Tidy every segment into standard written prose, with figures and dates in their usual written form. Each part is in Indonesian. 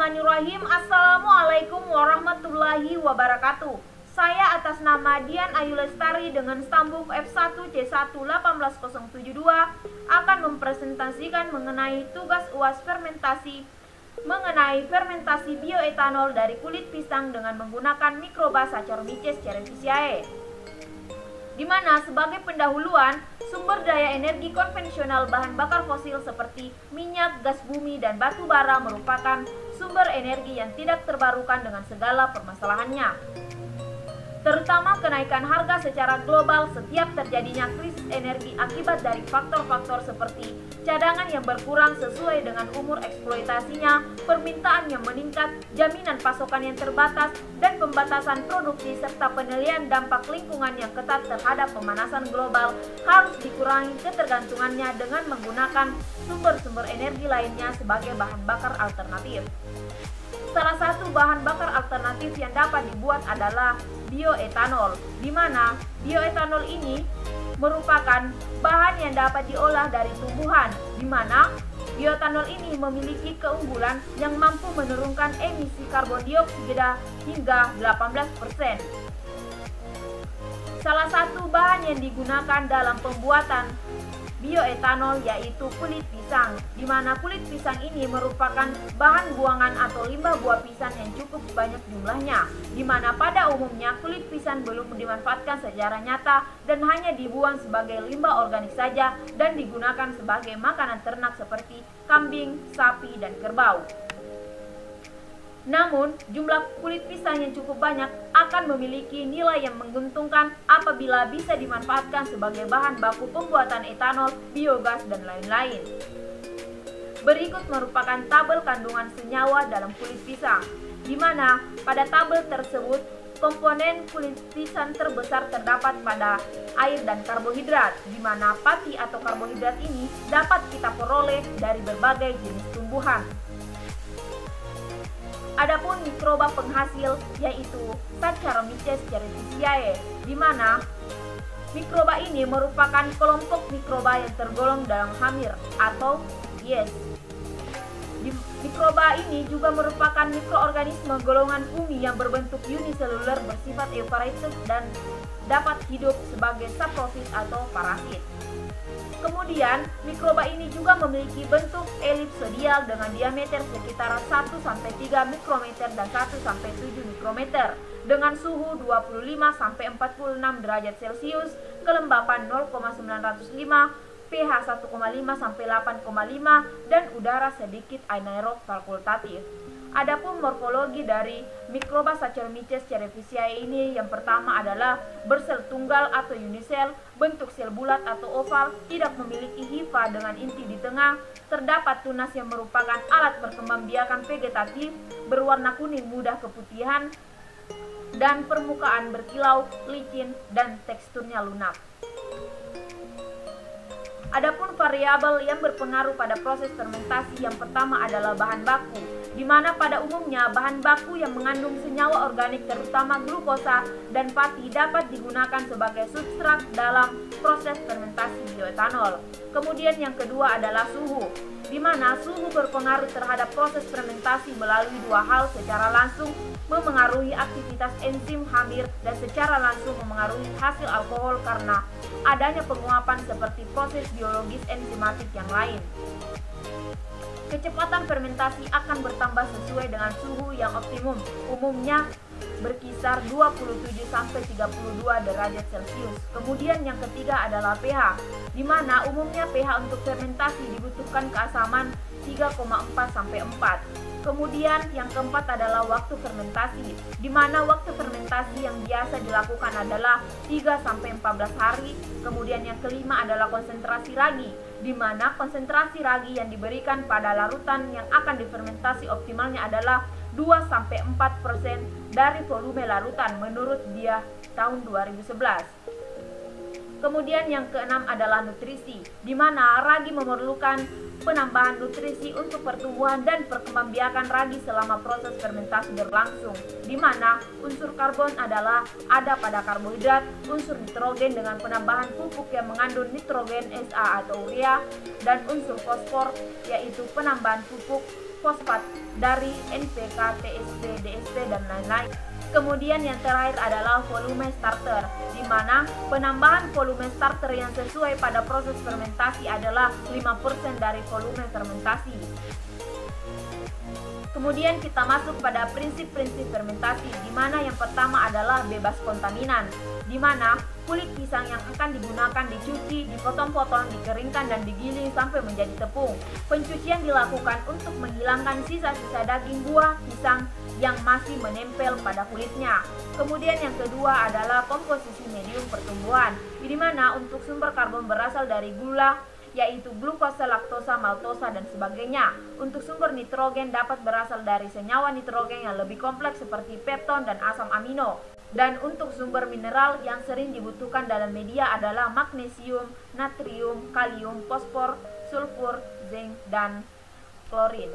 Bismillahirrahmanirrahim. Assalamualaikum warahmatullahi wabarakatuh. Saya atas nama Dian Ayu Lestari dengan stambuk F1C1180772 akan mempresentasikan mengenai tugas UAS fermentasi mengenai fermentasi bioetanol dari kulit pisang dengan menggunakan mikroba Saccharomyces cerevisiae. Di mana sebagai pendahuluan, sumber daya energi konvensional bahan bakar fosil seperti minyak, gas bumi, dan batu bara merupakan sumber energi yang tidak terbarukan dengan segala permasalahannya. Terutama kenaikan harga secara global setiap terjadinya krisis energi akibat dari faktor-faktor seperti cadangan yang berkurang sesuai dengan umur eksploitasinya, permintaan yang meningkat, jaminan pasokan yang terbatas, dan pembatasan produksi serta penilaian dampak lingkungan yang ketat terhadap pemanasan global harus dikurangi ketergantungannya dengan menggunakan sumber-sumber energi lainnya sebagai bahan bakar alternatif. Salah satu bahan bakar alternatif yang dapat dibuat adalah bioetanol, di mana bioetanol ini merupakan bahan yang dapat diolah dari tumbuhan, di mana bioetanol ini memiliki keunggulan yang mampu menurunkan emisi karbon dioksida hingga 18%. Salah satu bahan yang digunakan dalam pembuatan bioetanol yaitu kulit pisang, di mana kulit pisang ini merupakan bahan buangan atau limbah buah pisang yang cukup banyak jumlahnya, di mana pada umumnya kulit pisang belum dimanfaatkan secara nyata dan hanya dibuang sebagai limbah organik saja dan digunakan sebagai makanan ternak seperti kambing, sapi, dan kerbau. Namun, jumlah kulit pisang yang cukup banyak akan memiliki nilai yang menguntungkan apabila bisa dimanfaatkan sebagai bahan baku pembuatan etanol, biogas, dan lain-lain. Berikut merupakan tabel kandungan senyawa dalam kulit pisang, di mana pada tabel tersebut komponen kulit pisang terbesar terdapat pada air dan karbohidrat, di mana pati atau karbohidrat ini dapat kita peroleh dari berbagai jenis tumbuhan. Adapun mikroba penghasil yaitu Saccharomyces cerevisiae, di mana mikroba ini merupakan kelompok mikroba yang tergolong dalam hamir atau yeast. Mikroba ini juga merupakan mikroorganisme golongan bumi yang berbentuk uniseluler bersifat eukaryotik dan dapat hidup sebagai saprofit atau parasit. Kemudian, mikroba ini juga memiliki bentuk elipsoidal dengan diameter sekitar 1-3 mikrometer dan 1-7 mikrometer dengan suhu 25-46 derajat Celcius, kelembapan 0,905, pH 1,5-8,5 dan udara sedikit anaerob fakultatif. Adapun morfologi dari mikroba Saccharomyces cerevisiae ini yang pertama adalah bersel tunggal atau unisel, bentuk sel bulat atau oval, tidak memiliki hifa dengan inti di tengah, terdapat tunas yang merupakan alat perkembangbiakan vegetatif, berwarna kuning mudah keputihan, dan permukaan berkilau, licin, dan teksturnya lunak. Adapun variabel yang berpengaruh pada proses fermentasi yang pertama adalah bahan baku, di mana pada umumnya bahan baku yang mengandung senyawa organik terutama glukosa dan pati dapat digunakan sebagai substrat dalam proses fermentasi bioetanol. Kemudian yang kedua adalah suhu, di mana suhu berpengaruh terhadap proses fermentasi melalui dua hal, secara langsung memengaruhi aktivitas enzim hamir dan secara langsung memengaruhi hasil alkohol karena adanya penguapan seperti proses biologis enzimatik yang lain. Kecepatan fermentasi akan bertambah sesuai dengan suhu yang optimum, umumnya berkisar 27-32 derajat Celcius. Kemudian yang ketiga adalah pH, di mana umumnya pH untuk fermentasi dibutuhkan keasaman 3,4-4. Kemudian yang keempat adalah waktu fermentasi, di mana waktu fermentasi yang biasa dilakukan adalah 3-14 hari. Kemudian yang kelima adalah konsentrasi ragi, di mana konsentrasi ragi yang diberikan pada larutan yang akan difermentasi optimalnya adalah 2-4% dari volume larutan menurut dia tahun 2011. Kemudian yang keenam adalah nutrisi, di mana ragi memerlukan penambahan nutrisi untuk pertumbuhan dan perkembangbiakan ragi selama proses fermentasi berlangsung, di mana unsur karbon adalah ada pada karbohidrat, unsur nitrogen dengan penambahan pupuk yang mengandung nitrogen SA atau urea, dan unsur fosfor yaitu penambahan pupuk fosfat dari NPK, TSP, DSP, dan lain-lain. Kemudian yang terakhir adalah volume starter, di mana penambahan volume starter yang sesuai pada proses fermentasi adalah 5% dari volume fermentasi. Kemudian kita masuk pada prinsip-prinsip fermentasi, di mana yang pertama adalah bebas kontaminan, di mana kulit pisang yang akan digunakan dicuci, dipotong-potong, dikeringkan, dan digiling sampai menjadi tepung. Pencucian dilakukan untuk menghilangkan sisa-sisa daging buah pisang yang masih menempel pada kulitnya. Kemudian yang kedua adalah komposisi medium pertumbuhan, di mana untuk sumber karbon berasal dari gula, yaitu glukosa, laktosa, maltosa, dan sebagainya. Untuk sumber nitrogen dapat berasal dari senyawa nitrogen yang lebih kompleks seperti pepton dan asam amino. Dan untuk sumber mineral yang sering dibutuhkan dalam media adalah magnesium, natrium, kalium, fosfor, sulfur, zinc, dan klorin.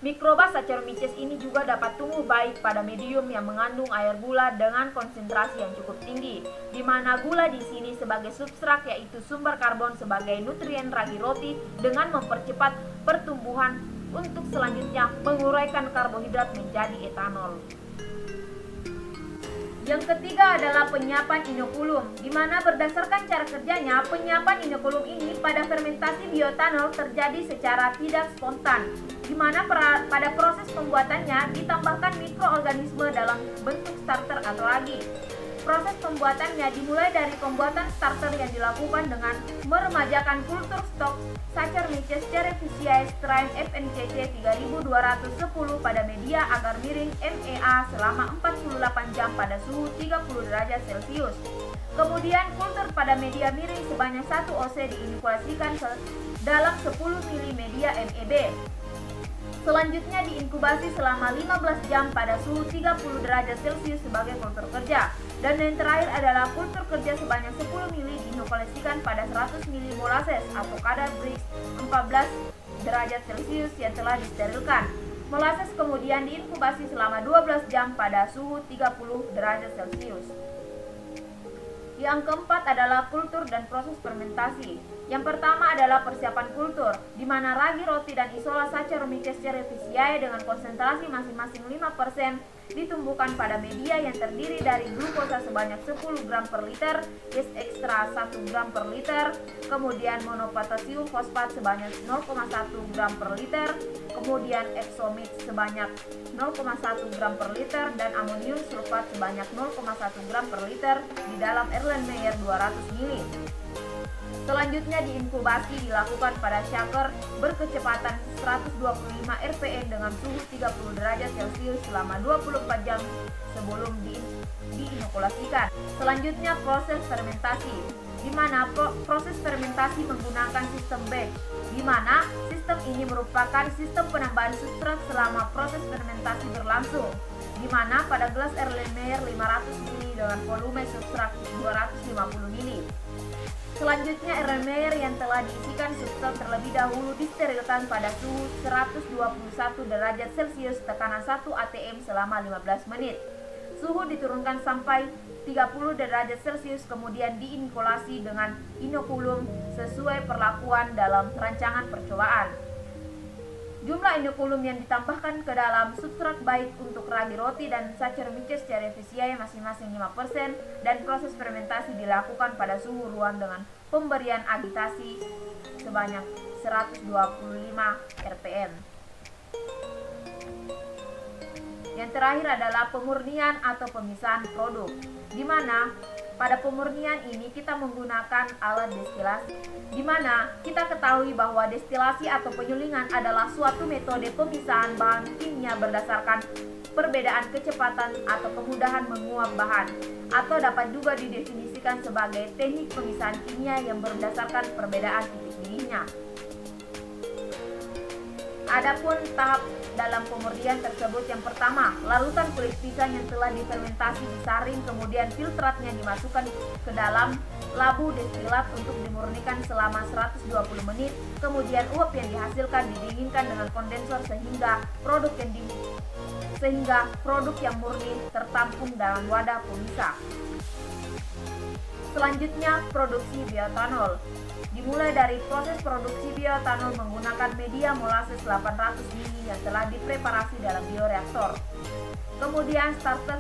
Mikroba Saccharomyces ini juga dapat tumbuh baik pada medium yang mengandung air gula dengan konsentrasi yang cukup tinggi, di mana gula di sini sebagai substrat, yaitu sumber karbon sebagai nutrien ragi roti, dengan mempercepat pertumbuhan untuk selanjutnya menguraikan karbohidrat menjadi etanol. Yang ketiga adalah penyiapan inokulum, di mana berdasarkan cara kerjanya, penyiapan inokulum ini pada fermentasi bioetanol terjadi secara tidak spontan, di mana pada proses pembuatannya ditambahkan mikroorganisme dalam bentuk starter atau ragi. Proses pembuatannya dimulai dari pembuatan starter yang dilakukan dengan meremajakan kultur stok Saccharomyces cerevisiae strain FNCC 3210 pada media agar miring MEA selama 48 jam pada suhu 30 derajat Celcius. Kemudian kultur pada media miring sebanyak 1 oz diinkulasikan dalam 10 ml media MEB. Selanjutnya diinkubasi selama 15 jam pada suhu 30 derajat Celcius sebagai kultur kerja. Dan yang terakhir adalah kultur kerja sebanyak 10 ml diinkulasikan pada 100 ml molasses atau kadar Brix 14 derajat Celcius yang telah disterilkan. Molasses kemudian diinkubasi selama 12 jam pada suhu 30 derajat Celcius. Yang keempat adalah kultur dan proses fermentasi. Yang pertama adalah persiapan kultur, di mana ragi roti dan isola Saccharomyces cerevisiae dengan konsentrasi masing-masing 5% ditumbuhkan pada media yang terdiri dari glukosa sebanyak 10 gram per liter, yeast ekstra 1 gram per liter, kemudian monopotasium fosfat sebanyak 0,1 gram per liter, kemudian epsomid sebanyak 0,1 gram per liter, dan amonium sulfat sebanyak 0,1 gram per liter di dalam Erlenmeyer 200 ml. Selanjutnya diinkubasi dilakukan pada shaker berkecepatan 125 rpm dengan suhu 30 derajat Celcius selama 24 jam sebelum diinokulasikan. Selanjutnya proses fermentasi, di mana proses fermentasi menggunakan sistem batch, di mana sistem ini merupakan sistem penambahan substrat selama proses fermentasi berlangsung, di mana pada gelas Erlenmeyer 500 ml dengan volume substrat 250 ml. Selanjutnya Erlenmeyer yang telah diisikan substrat terlebih dahulu disterilkan pada suhu 121 derajat Celcius tekanan 1 atm selama 15 menit. Suhu diturunkan sampai 30 derajat Celcius, kemudian diinokulasi dengan inokulum sesuai perlakuan dalam rancangan percobaan. Jumlah inokulum yang ditambahkan ke dalam substrat baik untuk ragi roti dan Saccharomyces cerevisiae masing-masing 5%, dan proses fermentasi dilakukan pada suhu ruang dengan pemberian agitasi sebanyak 125 rpm. Yang terakhir adalah pemurnian atau pemisahan produk, di mana pada pemurnian ini kita menggunakan alat destilasi, di mana kita ketahui bahwa destilasi atau penyulingan adalah suatu metode pemisahan bahan kimia berdasarkan perbedaan kecepatan atau kemudahan menguap bahan, atau dapat juga didefinisikan sebagai teknik pemisahan kimia yang berdasarkan perbedaan titik didihnya. Adapun tahap dalam pemurnian tersebut, yang pertama, larutan kulit pisang yang telah difermentasi disaring, kemudian filtratnya dimasukkan ke dalam labu destilat untuk dimurnikan selama 120 menit. Kemudian uap yang dihasilkan didinginkan dengan kondensor sehingga produk yang murni tertampung dalam wadah pemisah. Selanjutnya, produksi bioetanol. Dimulai dari proses produksi bioetanol menggunakan media molases 800 ml yang telah dipreparasi dalam bioreaktor. Kemudian starter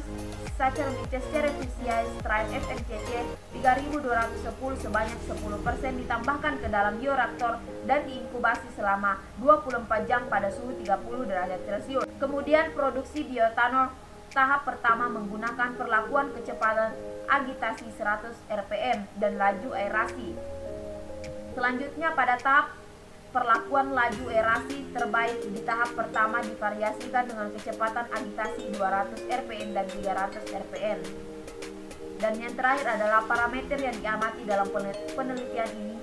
Saccharomyces cerevisiae strain FMCC 3210 sebanyak 10% ditambahkan ke dalam bioreaktor dan diinkubasi selama 24 jam pada suhu 30 derajat Celcius. Kemudian produksi bioetanol tahap pertama menggunakan perlakuan kecepatan agitasi 100 rpm dan laju aerasi. Selanjutnya pada tahap perlakuan laju aerasi terbaik di tahap pertama divariasikan dengan kecepatan agitasi 200 rpm dan 300 rpm. Dan yang terakhir adalah parameter yang diamati dalam penelitian ini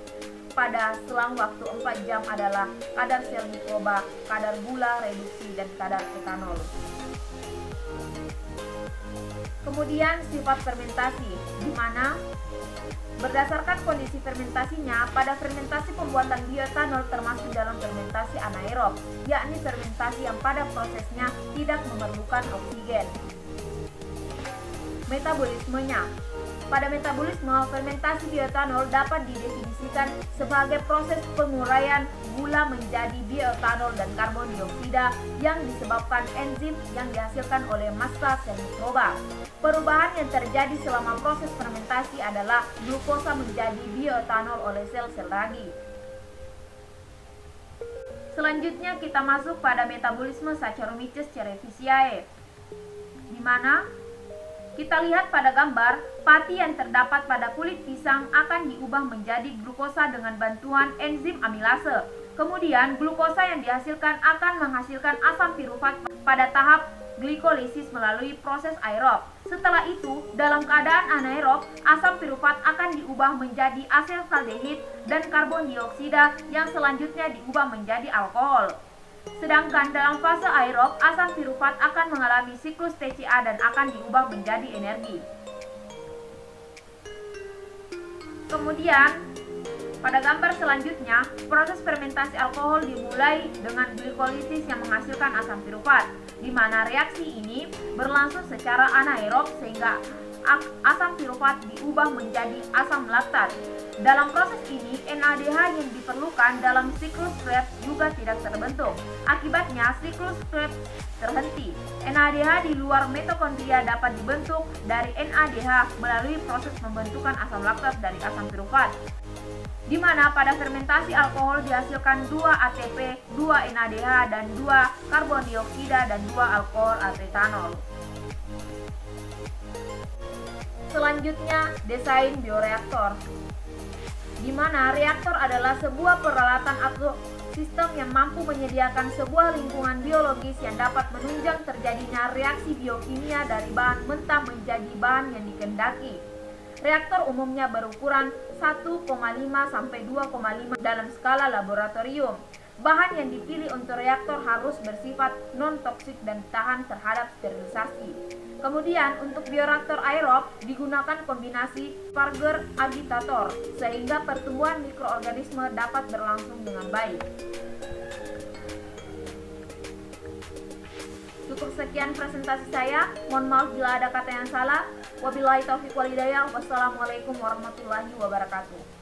pada selang waktu 4 jam adalah kadar sel mikroba, kadar gula reduksi, dan kadar etanol. Kemudian sifat fermentasi, di mana berdasarkan kondisi fermentasinya, pada fermentasi pembuatan bioetanol termasuk dalam fermentasi anaerob, yakni fermentasi yang pada prosesnya tidak memerlukan oksigen. Metabolismenya. Pada metabolisme, fermentasi bioetanol dapat didefinisikan sebagai proses penguraian gula menjadi bioetanol dan karbon dioksida yang disebabkan enzim yang dihasilkan oleh massa sel mikroba. Perubahan yang terjadi selama proses fermentasi adalah glukosa menjadi bioetanol oleh sel-sel ragi. Selanjutnya kita masuk pada metabolisme Saccharomyces cerevisiae, di mana kita lihat pada gambar, pati yang terdapat pada kulit pisang akan diubah menjadi glukosa dengan bantuan enzim amilase. Kemudian, glukosa yang dihasilkan akan menghasilkan asam pirufat pada tahap glikolisis melalui proses aerob. Setelah itu, dalam keadaan anaerob, asam pirufat akan diubah menjadi asetaldehyid dan karbon dioksida yang selanjutnya diubah menjadi alkohol. Sedangkan dalam fase aerob, asam pirufat akan mengalami siklus TCA dan akan diubah menjadi energi. Kemudian, pada gambar selanjutnya, proses fermentasi alkohol dimulai dengan glikolisis yang menghasilkan asam pirufat, di mana reaksi ini berlangsung secara anaerob sehingga asam pirufat diubah menjadi asam laktat. Dalam proses ini, NADH yang diperlukan dalam siklus Krebs juga tidak terbentuk. Akibatnya, siklus Krebs terhenti. NADH di luar mitokondria dapat dibentuk dari NADH melalui proses pembentukan asam laktat dari asam pirufat, di mana pada fermentasi alkohol dihasilkan 2 ATP, 2 NADH, dan 2 karbon dioksida dan 2 alkohol etanol. Selanjutnya, desain bioreaktor, di mana reaktor adalah sebuah peralatan atau sistem yang mampu menyediakan sebuah lingkungan biologis yang dapat menunjang terjadinya reaksi biokimia dari bahan mentah menjadi bahan yang dikehendaki. Reaktor umumnya berukuran 1,5 sampai 2,5 dalam skala laboratorium. Bahan yang dipilih untuk reaktor harus bersifat non-toksik dan tahan terhadap sterilisasi. Kemudian untuk bioreaktor aerob digunakan kombinasi Parger agitator sehingga pertumbuhan mikroorganisme dapat berlangsung dengan baik. Cukup sekian presentasi saya. Mohon maaf bila ada kata yang salah. Wabillahi taufiq wal hidayah. Wassalamualaikum warahmatullahi wabarakatuh.